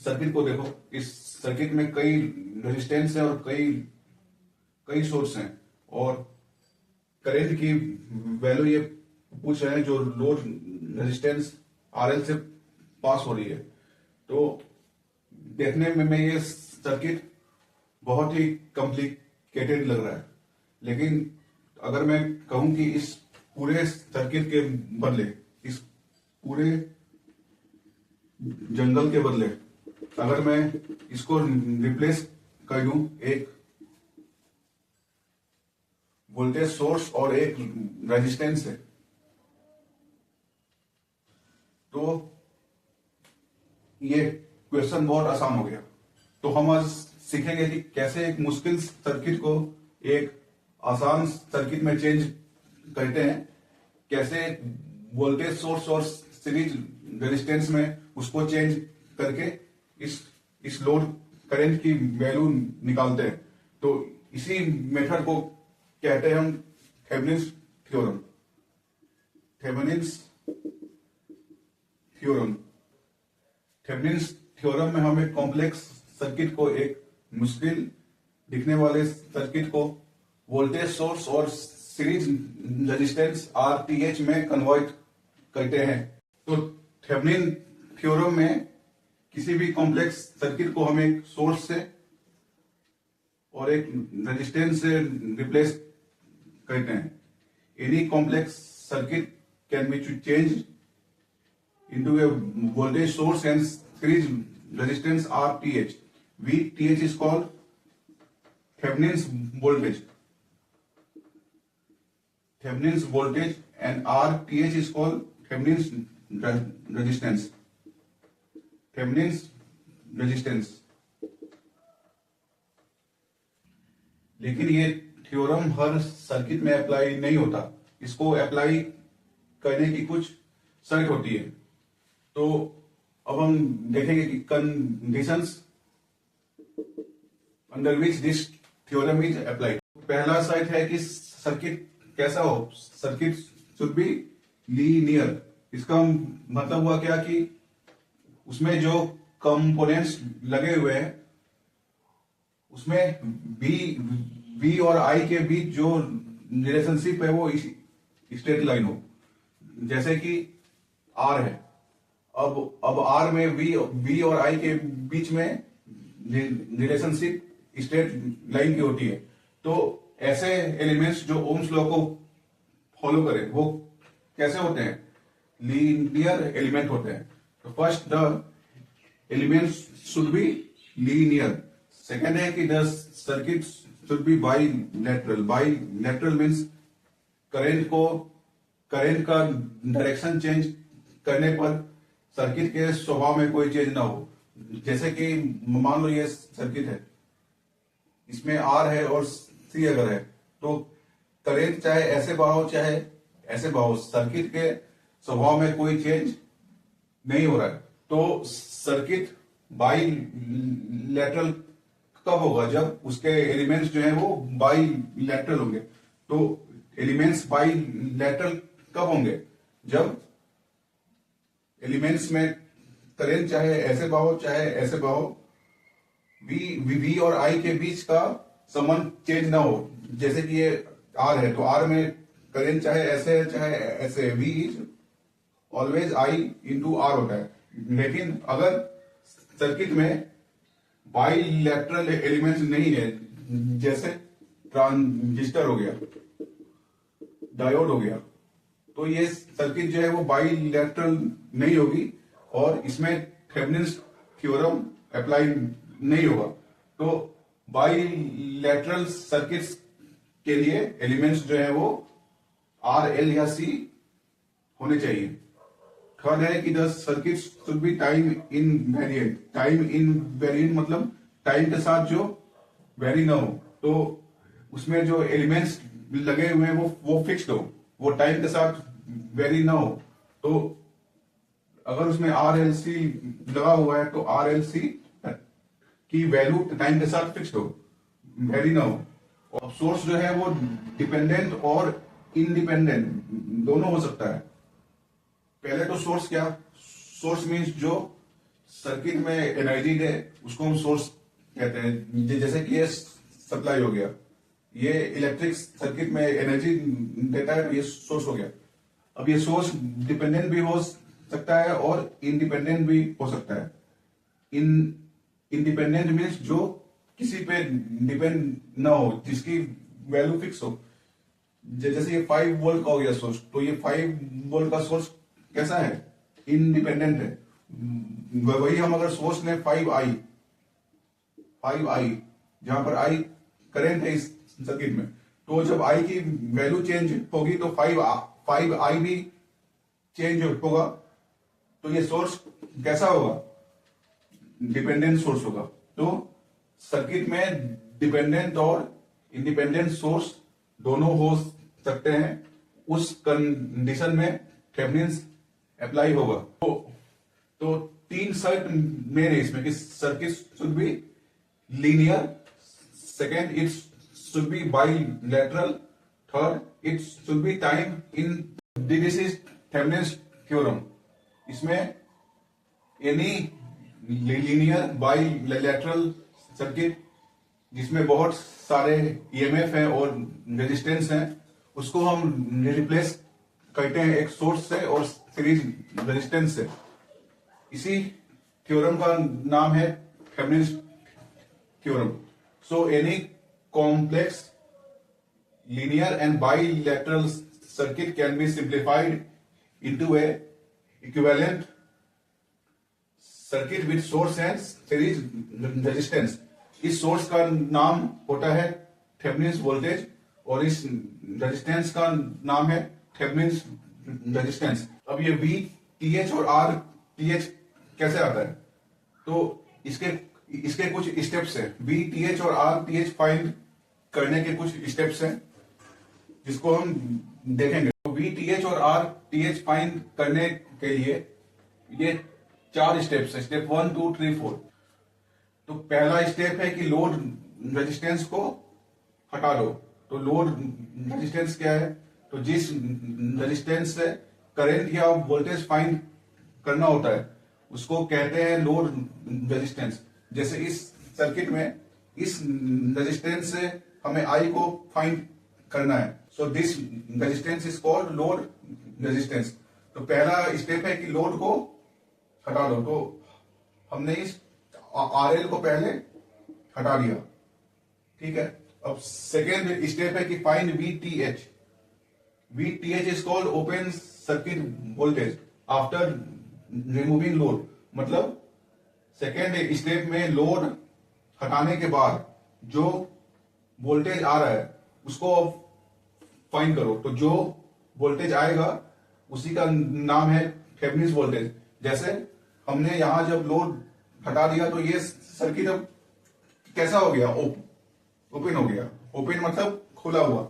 Circuit को देखो, इस सर्किट में कई रेजिस्टेंस है और कई कई सोर्स हैं, और करंट की वैल्यू ये पूछ रहे हैं जो लोड रेजिस्टेंस आरएल से पास हो रही है। तो देखने में ये सर्किट बहुत ही कॉम्प्लिकेटेड लग रहा है, लेकिन अगर मैं कहूं कि इस पूरे सर्किट के बदले, इस पूरे जंगल के बदले अगर मैं इसको रिप्लेस कर दूं एक वोल्टेज सोर्स और एक रेजिस्टेंस है, तो ये क्वेश्चन बहुत आसान हो गया। तो हम आज सीखेंगे कि कैसे एक मुश्किल सर्किट को एक आसान सर्किट में चेंज करते हैं, कैसे वोल्टेज सोर्स और सीरीज रेजिस्टेंस में उसको चेंज करके इस लोड करंट की वैल्यू निकालते हैं। तो इसी मेथड को कहते हैं हम Thevenin's theorem. Thevenin's theorem Thevenin's theorem में हम एक कॉम्प्लेक्स सर्किट को, एक मुश्किल दिखने वाले सर्किट को वोल्टेज सोर्स और सीरीज रेजिस्टेंस आरटीएच में कन्वर्ट करते हैं। तो थेवेनिन थ्योरम में किसी भी कॉम्प्लेक्स सर्किट को हम एक सोर्स से और एक रेजिस्टेंस से रिप्लेस करते हैं। Any complex circuit can be change into a voltage source and series resistance RTH. VTH is called Thevenin's voltage. Thevenin's voltage and RTH is called Thevenin's resistance. Thevenin's resistance. लेकिन ये theorem हर circuit में apply नहीं होता, इसको apply करने की कुछ शर्त होती है। तो अब हम देखेंगे कि conditions under which this theorem is applied. पहला शर्त है कि सर्किट कैसा हो, सर्किट शुड बी लीनियर। इसका मतलब हुआ क्या कि उसमें जो कंपोनेंट्स लगे हुए हैं उसमें V और I के बीच जो रिलेशनशिप है वो स्ट्रेट लाइन हो। जैसे कि R है, अब R में V और I के बीच में रिलेशनशिप स्ट्रेट लाइन की होती है। तो ऐसे एलिमेंट्स जो ओम्स लॉ को फॉलो करें वो कैसे होते हैं, लीनियर एलिमेंट होते हैं। तो first the elements should be linear. Second है कि the circuit should be bilateral. Bilateral means current का डायरेक्शन चेंज करने पर सर्किट के स्वभाव में कोई चेंज ना हो। जैसे कि मान लो ये सर्किट है, इसमें R है और C अगर है, तो करंट चाहे ऐसे बहाव चाहे ऐसे बहाव, सर्किट के स्वभाव में कोई चेंज नहीं हो रहा है। तो सर्किट बाइलेटरल कब होगा, जब उसके एलिमेंट्स जो है वो बाइलेटरल होंगे। तो एलिमेंट्स बाइलेटरल कब होंगे, जब एलिमेंट्स में करंट चाहे ऐसे बहाव चाहे ऐसे बहाव, V और I के बीच का संबंध चेंज ना हो। जैसे कि ये R है, तो R में करंट चाहे ऐसे चाहे ऐसे, V is always I into R होता है। लेकिन अगर सर्किट में बाइलेटरल एलिमेंट्स नहीं है, जैसे ट्रांजिस्टर हो गया, डायोड हो गया, तो ये सर्किट जो है वो बाइलेटरल नहीं होगी और इसमें थेवेनिन्स थ्योरम अप्लाई नहीं होगा। तो बाइलेटरल सर्किट्स के लिए एलिमेंट्स जो है वो R, L या C होने चाहिए। थर्ड है कि the circuit should be time invariant. Time invariant मतलब टाइम के साथ जो वेरी ना हो। तो उसमें जो एलिमेंट्स लगे हुए हैं वो फिक्स्ड हो, वो टाइम के साथ वेरी ना हो। तो अगर उसमें RLC लगा हुआ है तो RLC की वैल्यू टाइम के साथ फिक्स्ड हो, वेरी ना हो। और सोर्स जो है वो डिपेंडेंट और इंडिपेंडेंट दोनों हो सकता है। पहले तो सोर्स क्या, सोर्स मीन्स जो सर्किट में एनर्जी दे उसको हम सोर्स कहते हैं। जैसे कि ये सप्लाई हो गया, ये इलेक्ट्रिक सर्किट में एनर्जी देता है, तो ये सोर्स हो गया। अब ये सोर्स डिपेंडेंट भी हो सकता है और इंडिपेंडेंट भी हो सकता है। इंडिपेंडेंट मीन्स जो किसी पे डिपेंड ना हो, जिसकी वैल्यू फिक्स हो। जैसे ये 5 वोल्ट का हो गया सोर्स, तो ये 5 वोल्ट का सोर्स कैसा है? इंडिपेंडेंट है। वही हम अगर सोर्स लें 5i, जहां पर i करंट है इस सर्किट में, तो जब i की वैल्यू चेंज होगी तो 5i भी चेंज होगा। तो ये सोर्स कैसा होगा? डिपेंडेंट सोर्स होगा। तो सर्किट में डिपेंडेंट और इंडिपेंडेंट सोर्स दोनों हो सकते हैं। उस कंडीशन में थेवेनिन अप्लाई होगा। तो 3 शर्त मेन है इसमें कि circuit should be linear, second it should be bilateral, third it should be time in. This is Thevenin theorem. इसमें एनी लीनियर बाइलेटरल सर्किट जिसमें बहुत सारे ईएमएफ हैं और रेजिस्टेंस हैं, उसको हम रिप्लेस करते हैं एक सोर्स से और सीरीज रेजिस्टेंस से। इसी थ्योरम का नाम है Thevenin theorem. So any complex linear and bilateral circuit can be simplified into a equivalent circuit with source and series resistance। इस सोर्स का नाम होता है थेवेनिन वोल्टेज और इस रेजिस्टेंस का नाम है थेवेनिन रेजिस्टेंस। अब ये वी टी एच और आर टी एच कैसे आता है? तो इसके कुछ स्टेप्स हैं। वी टी एच और आर टी एच फाइंड करने के कुछ स्टेप्स हैं जिसको हम देखेंगे। तो वी टी एच और आर टी एच फाइंड करने के लिए ये 4 स्टेप्स है। स्टेप 1, 2, 3, 4। तो पहला स्टेप है कि लोड रेजिस्टेंस को हटा दो। तो लोड रेजिस्टेंस क्या है? तो जिस रेजिस्टेंस से करंट या वोल्टेज फाइंड करना होता है उसको कहते हैं लोड रेजिस्टेंस। जैसे इस सर्किट में इस रेजिस्टेंस से हमें आई को फाइंड करना है। So this resistance is called load resistance. तो पहला स्टेप है कि लोड को हटा दो। तो हमने इस आरएल को पहले हटा दिया, ठीक है। अब सेकेंड स्टेप है कि find V T H. We T H is called open circuit voltage after removing load. मतलब सेकेंड स्टेप में लोड हटाने के बाद जो वोल्टेज आ रहा है उसको फाइंड करो। तो जो वोल्टेज आएगा उसी का नाम है थेवेनिन वोल्टेज। जैसे हमने यहां जब लोड हटा दिया तो ये सर्किट अब कैसा हो गया? ओपन हो गया। ओपन मतलब खुला हुआ।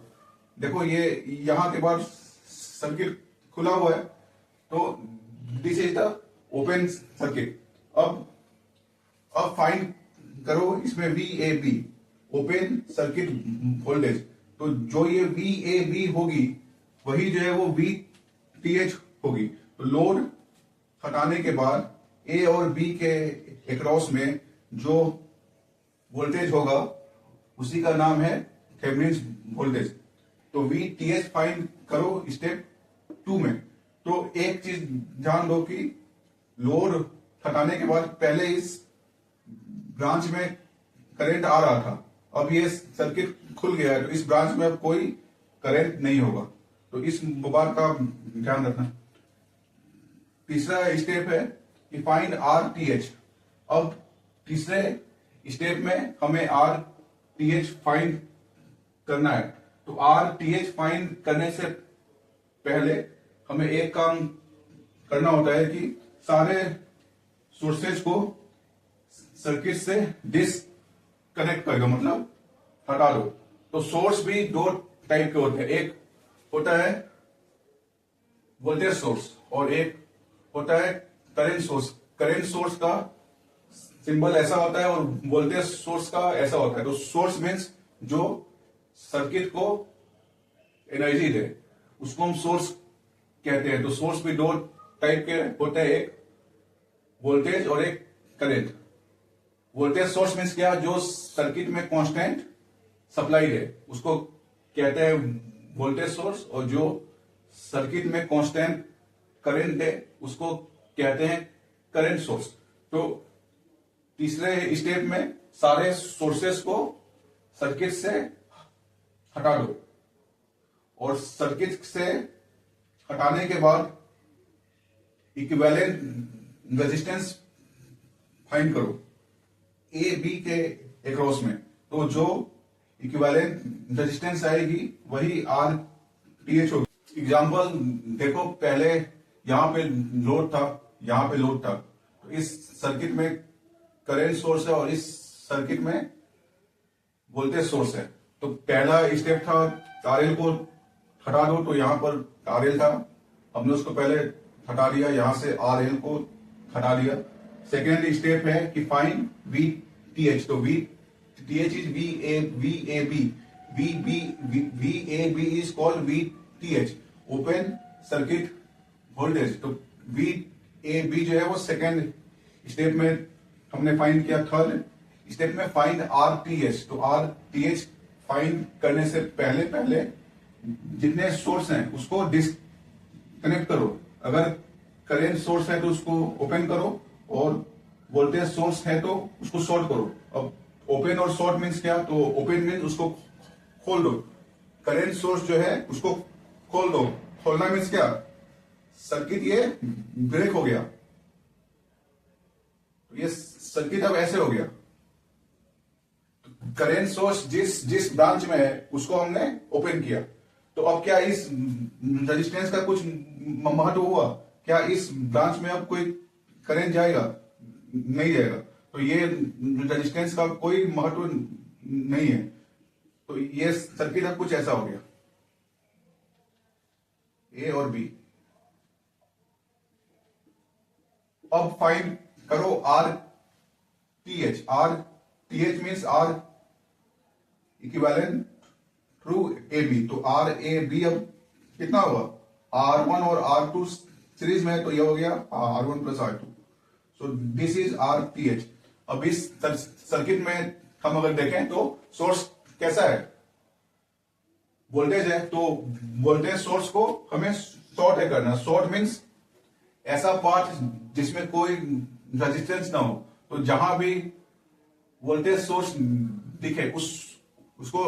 देखो ये यहां के बाद सर्किट खुला हुआ है, तो this is the open circuit. अब फाइंड करो इसमें V A B, open circuit voltage. तो जो ये वी ए बी होगी वही जो है वो वी टी एच होगी। तो लोड हटाने के बाद ए और बी के अक्रॉस में जो वोल्टेज होगा उसी का नाम है थेवेनिन वोल्टेज। तो वी टी एच फाइंड करो स्टेप 2 में। तो एक चीज ध्यान दो कि लोड हटाने के बाद पहले इस ब्रांच में करंट आ रहा था, अब ये सर्किट खुल गया है तो इस ब्रांच में अब कोई करंट नहीं होगा। तो इस बात का ध्यान रखना। तीसरा स्टेप है कि फाइंड आर टी एच। अब तीसरे स्टेप में हमें आर टी एच फाइंड करना है। तो आर टी एच फाइंड करने से पहले हमें एक काम करना होता है कि सारे सोर्सेज को सर्किट से डिसकनेक्ट कर दो, मतलब हटा दो। तो सोर्स भी 2 टाइप के होते हैं। एक होता है वोल्टेज सोर्स और एक होता है करंट सोर्स। करंट सोर्स का सिंबल ऐसा होता है और वोल्टेज सोर्स का ऐसा होता है। तो सोर्स मीन्स जो सर्किट को एनर्जी दे उसको हम सोर्स कहते हैं। तो सोर्स भी 2 टाइप के होते हैं, एक वोल्टेज और एक करेंट। वोल्टेज सोर्स मीन्स क्या, जो सर्किट में कांस्टेंट सप्लाई है उसको कहते हैं वोल्टेज सोर्स, और जो सर्किट में कांस्टेंट करंट है उसको कहते हैं करंट सोर्स। तो तीसरे स्टेप में सारे सोर्सेस को सर्किट से हटा दो, और सर्किट से हटाने के बाद इक्विवेलेंट रेजिस्टेंस फाइंड करो ए बी के अक्रॉस में। तो जो इक्विवेलेंट रेजिस्टेंस आएगी वही आर टी एच होगी। एग्जाम्पल देखो, पहले यहां पे लोड था, यहां पे लोड था, तो इस सर्किट में करंट सोर्स है और इस सर्किट में वोल्टेज सोर्स है। तो पहला स्टेप था आरएल को हटा दो, तो यहां पर आरएल था, हमने उसको पहले हटा दिया, यहां से आरएल को हटा दिया। सेकेंड स्टेप है कि फाइंड वी टी एच। तो V T H is V A B, V A B is called V T H, open circuit voltage. तो वी ए बी जो है वो सेकेंड स्टेप में हमने फाइंड किया। थर्ड स्टेप में फाइंड आर टी एच। तो आर टी एच फाइंड करने से पहले जितने सोर्स हैं उसको डिस्कनेक्ट करो। अगर करंट सोर्स है तो उसको ओपन करो, और वोल्टेज सोर्स है तो उसको शॉर्ट करो। अब ओपन और शॉर्ट मीन्स क्या, तो ओपन मीन्स उसको खोल दो, करंट सोर्स जो है उसको खोल दो। खोलना मीन्स क्या, सर्किट ये ब्रेक हो गया, तो ये सर्किट अब ऐसे हो गया। करंट सोर्स जिस ब्रांच में है उसको हमने ओपन किया, तो अब क्या इस रेजिस्टेंस का कुछ महत्व हुआ? क्या इस ब्रांच में अब कोई करंट जाएगा? नहीं जाएगा। तो ये रेजिस्टेंस का कोई महत्व नहीं है। तो ये सर्किट अब कुछ ऐसा हो गया, ए और बी। अब फाइंड करो R T H. R T H means R equivalent through A B. तो आर ए बी अब कितना हुआ, R1 और R2 सीरीज में है, तो ये हो गया R1 plus R2। So this is are T H. अब इस सर्किट में हम अगर देखें तो सोर्स कैसा है, वोल्टेज है, तो वोल्टेज सोर्स को हमें शॉर्ट है करना। शॉर्ट मीन्स ऐसा पार्ट जिसमें कोई रेजिस्टेंस ना हो। तो जहां भी वोल्टेज सोर्स दिखे उसको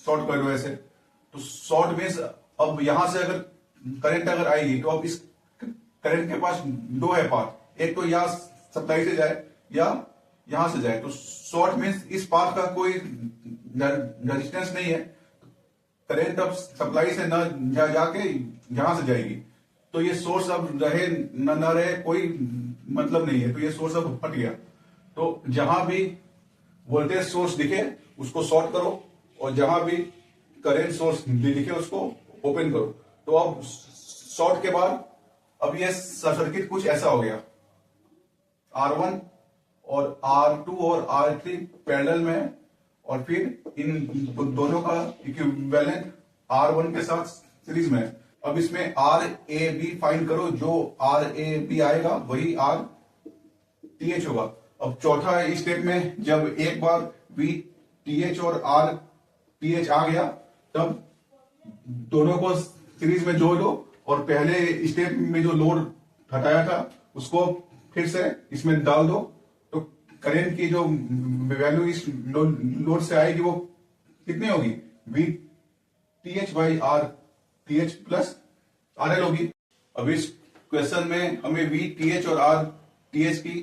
शॉर्ट कर दो ऐसे। तो शॉर्ट मीन्स अब यहां से अगर करंट अगर आएगी तो अब इस करंट के पास दो है पाथ, एक तो यहां सप्लाई से जाए या यहां से जाए। तो शॉर्ट मीन्स इस पाथ का कोई रेजिस्टेंस नहीं है, करंट अब सप्लाई से न जाके यहां से जाएगी। तो ये सोर्स अब रहे न रहे कोई मतलब नहीं है, तो ये सोर्स अब हट गया। तो जहां भी वोल्टेज सोर्स दिखे उसको शॉर्ट करो, और जहां भी करंट सोर्स दिखे उसको ओपन करो। तो अब शॉर्ट के बाद अब ये सर्किट कुछ ऐसा हो गया, R1 और R2 और R3 पैरेलल में है, और फिर इन दोनों का इक्विवेलेंट R1 के साथ सीरीज में है। अब इसमें आर ए बी फाइंड करो, जो आर ए बी आएगा वही आर टी एच होगा। अब चौथा स्टेप में जब एक बार वी टी एच और आर टी एच आ गया, तब दोनों को सीरीज में जोड़ दो, और पहले स्टेप में जो लोड हटाया था उसको फिर से इसमें डाल दो। तो करंट की जो वैल्यू इस लोड से आएगी वो कितनी होगी, we T H by are T H plus R L होगी। अब इस क्वेश्चन में हमें वी टी एच और आर टी एच की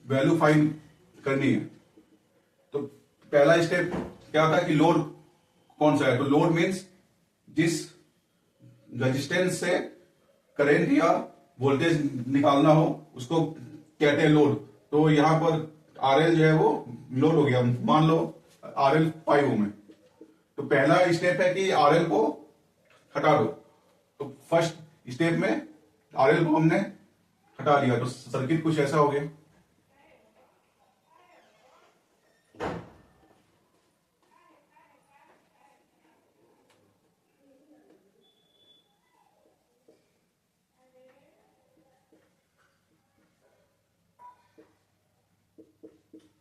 वैल्यू फाइंड करनी है। तो पहला स्टेप क्या था कि लोड कौन सा है, तो लोड मीन्स जिस रेजिस्टेंस से करंट या वोल्टेज निकालना हो उसको कहते हैं लोड। तो यहां पर आरएल जो है वो लोड हो गया, मान लो आरएल 5 ओम है। तो पहला स्टेप है कि आरएल को हटा दो। तो फर्स्ट स्टेप में आरएल को हमने हटा दिया, तो सर्किट कुछ ऐसा हो गया।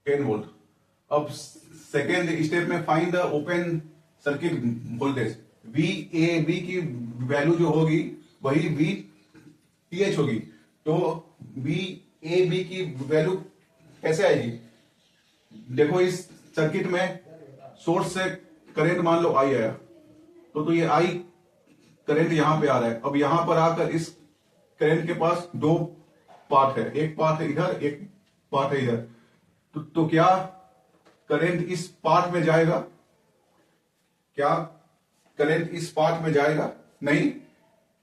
10 वोल्ट। अब सेकेंड स्टेप में find the open circuit voltage. V A B की वैल्यू जो होगी वही वी टी एच होगी। तो वी ए बी की वैल्यू कैसे आएगी? देखो इस सर्किट में सोर्स से करंट मान लो आई आया, तो ये आई करंट यहां पे आ रहा है। अब यहां पर आकर इस करंट के पास दो पार्ट है, एक पार्ट है इधर, एक पार्ट है इधर। तो क्या करंट इस पार्ट में जाएगा? क्या करंट इस पार्ट में जाएगा? नहीं,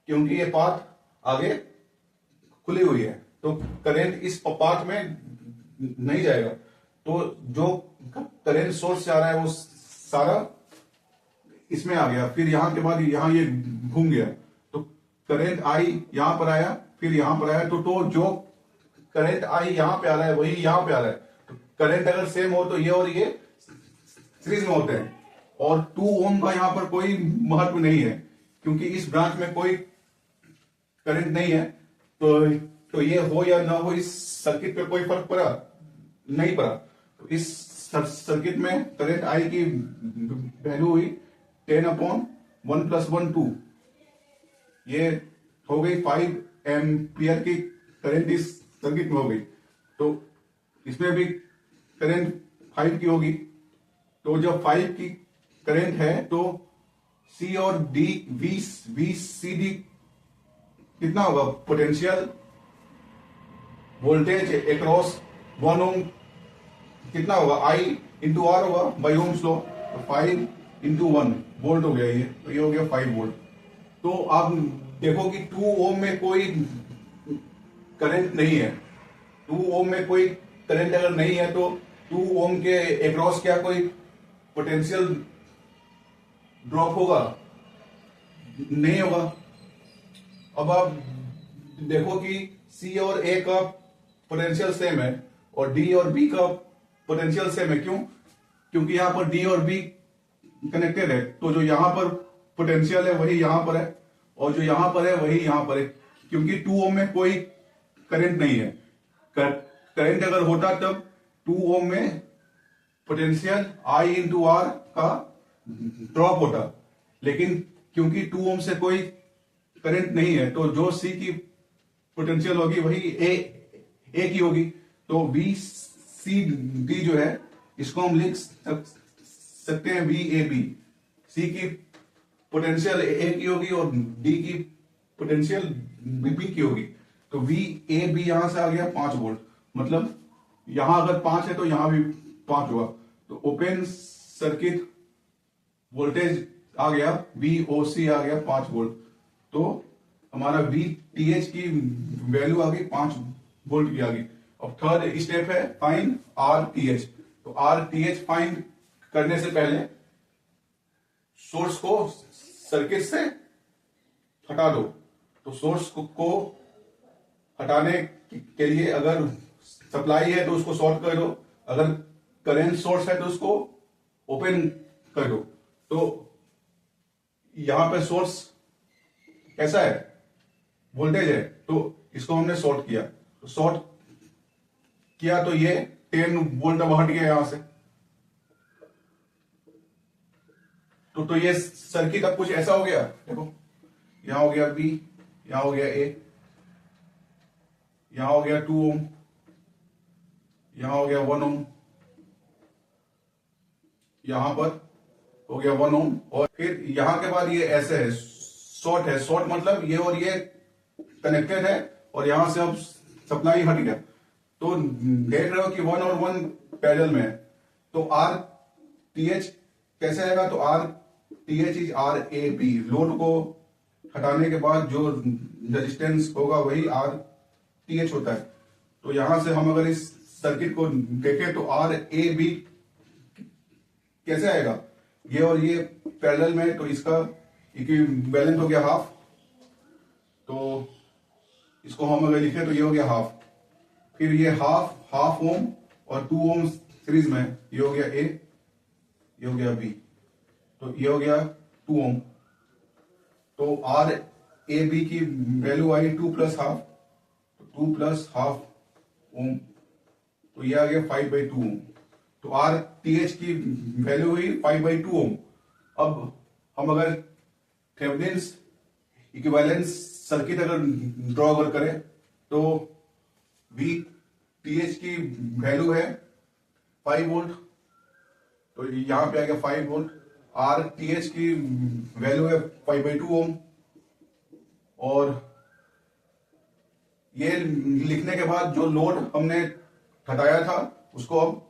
क्योंकि ये पार्ट आगे खुली हुई है, तो करंट इस पार्ट में नहीं जाएगा। तो जो करंट सोर्स से आ रहा है वो सारा इसमें आ गया, फिर यहां के बाद यहां ये घूम गया, तो करंट आई यहां पर आया, फिर यहां पर आया। तो जो करंट आई यहां पे आ रहा है वही यहां पे आ रहा है। तो करंट अगर सेम हो तो ये और ये सीरीज में होते हैं, और 2 ओम का यहां पर कोई महत्व नहीं है, क्योंकि इस ब्रांच में कोई करंट नहीं है। तो ये हो या ना हो, इस सर्किट पे कोई फर्क पड़ा नहीं पड़ा। तो इस सर्किट में करंट आई की वैल्यू हुई 10/1 + 1 2। ये हो गई 5 एम्पियर की करंट इस सर्किट में हो गई। तो इसमें भी करंट 5 की होगी। तो जब 5 की करंट है तो सी और डी वी सी डी कितना होगा? पोटेंशियल वोल्टेज अक्रॉस 1 ओम कितना होगा? आई इंटू आर होगा बाई ओम्स लॉ। तो 5 इंटू 1 वोल्ट हो गया ये, तो ये हो गया 5 वोल्ट। तो आप देखो कि 2 ओम में कोई करंट नहीं है। 2 ओम में कोई करंट अगर नहीं है तो 2 ओम के अक्रॉस क्या कोई पोटेंशियल ड्रॉप होगा? नहीं होगा। अब आप देखो कि सी और ए का पोटेंशियल सेम है और डी और बी का पोटेंशियल सेम है। क्यों? क्योंकि यहां पर डी और बी कनेक्टेड है, तो जो यहां पर पोटेंशियल है वही यहां पर है, और जो यहां पर है वही यहां पर है। क्योंकि 2 ओम में कोई करंट नहीं है। करंट अगर होता तब 2 ओम में पोटेंशियल आई इंटू आर का ड्रॉप होता, लेकिन क्योंकि 2 ओम से कोई करंट नहीं है, तो जो सी की पोटेंशियल होगी वही ए की होगी। तो वी सी डी जो है इसको हम लिख सकते हैं वी ए बी। सी की पोटेंशियल ए की होगी और डी की पोटेंशियल बी की होगी। तो वी ए बी यहां से आ गया 5 वोल्ट, मतलब यहां अगर 5 है तो यहां भी 5 हुआ। तो ओपन सर्किट वोल्टेज आ गया VOC आ गया 5 वोल्ट। तो हमारा VTH की वैल्यू आ गई 5 वोल्ट की आ गई। अब थर्ड स्टेप है फाइंड RTH। तो RTH फाइंड करने से पहले सोर्स को सर्किट से हटा दो। तो सोर्स को हटाने के लिए अगर सप्लाई है तो उसको शॉर्ट कर दो, अगर करंट सोर्स है तो उसको ओपन कर दो। तो यहां पे सोर्स कैसा है? वोल्टेज है, तो इसको हमने शॉर्ट किया। तो शॉर्ट किया तो ये 10 वोल्ट अब हट गया यहां से। तो ये सर्किट अब कुछ ऐसा हो गया, देखो यहां हो गया बी, यहां हो गया ए, यहां हो गया 2 ओम, यहां हो गया 1 ओम, यहां पर हो गया 1 ओम, और फिर यहां के बाद ये ऐसे है, शॉर्ट है। शॉर्ट मतलब ये और ये कनेक्टेड है और यहां से अब सप्लाई हट गया। तो देख रहे हो कि 1 और 1 पैरेलल में है। तो RTH कैसे आएगा? तो RTH इज RAB। लोड को हटाने के बाद जो रेजिस्टेंस होगा वही RTH होता है। तो यहां से हम अगर इस सर्किट को देखें तो RAB कैसे आएगा? ये और ये पैरेलल में, तो इसका इक्विवेलेंट हो गया हाफ। तो इसको हम अगर लिखें तो ये हो गया हाफ, फिर ये हाफ ओम और 2 ओम सीरीज में, ये हो गया ए, ये हो गया बी, तो ये हो गया 2 ओम। तो RAB की वैल्यू आई 2 + हाफ, तो 2 + हाफ ओम, तो ये आ गया 5/2 ओम। तो आर टी एच की वैल्यू हुई 5/2 ओम। अब हम अगर थेवेनिन्स इक्विवेलेंस सर्किट अगर ड्रॉ अगर करें तो वी टी एच की वैल्यू है 5 वोल्ट, तो यहां पे आएगा 5 वोल्ट। आर टी एच की वैल्यू है 5/2 ओम, और ये लिखने के बाद जो लोड हमने हटाया था उसको अब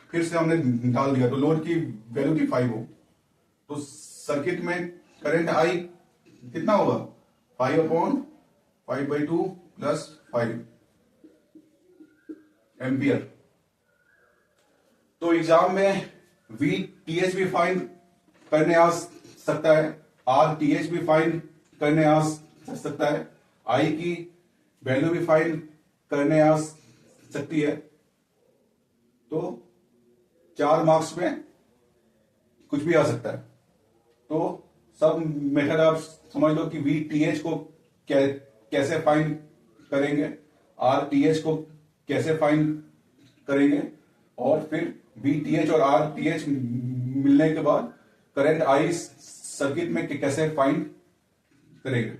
फिर से हमने डाल दिया, तो लोड की वैल्यू थी 5 ओम। तो सर्किट में करंट आई कितना होगा? 5/5/2 प्लस 5 एम्पियर। तो एग्जाम में वी टी एच भी फाइंड करने आ सकता है, आर टी एच भी फाइंड करने आ सकता है, आई की वैल्यू भी फाइंड करने आ सकती है। तो 4 मार्क्स में कुछ भी आ सकता है। तो सब मेथड आप समझ लो कि वी टी एच को कैसे फाइंड करेंगे, आर टी एच को कैसे फाइंड करेंगे, और फिर वी टी एच और आर टी एच मिलने के बाद करंट आई सर्किट में कैसे फाइंड करेंगे।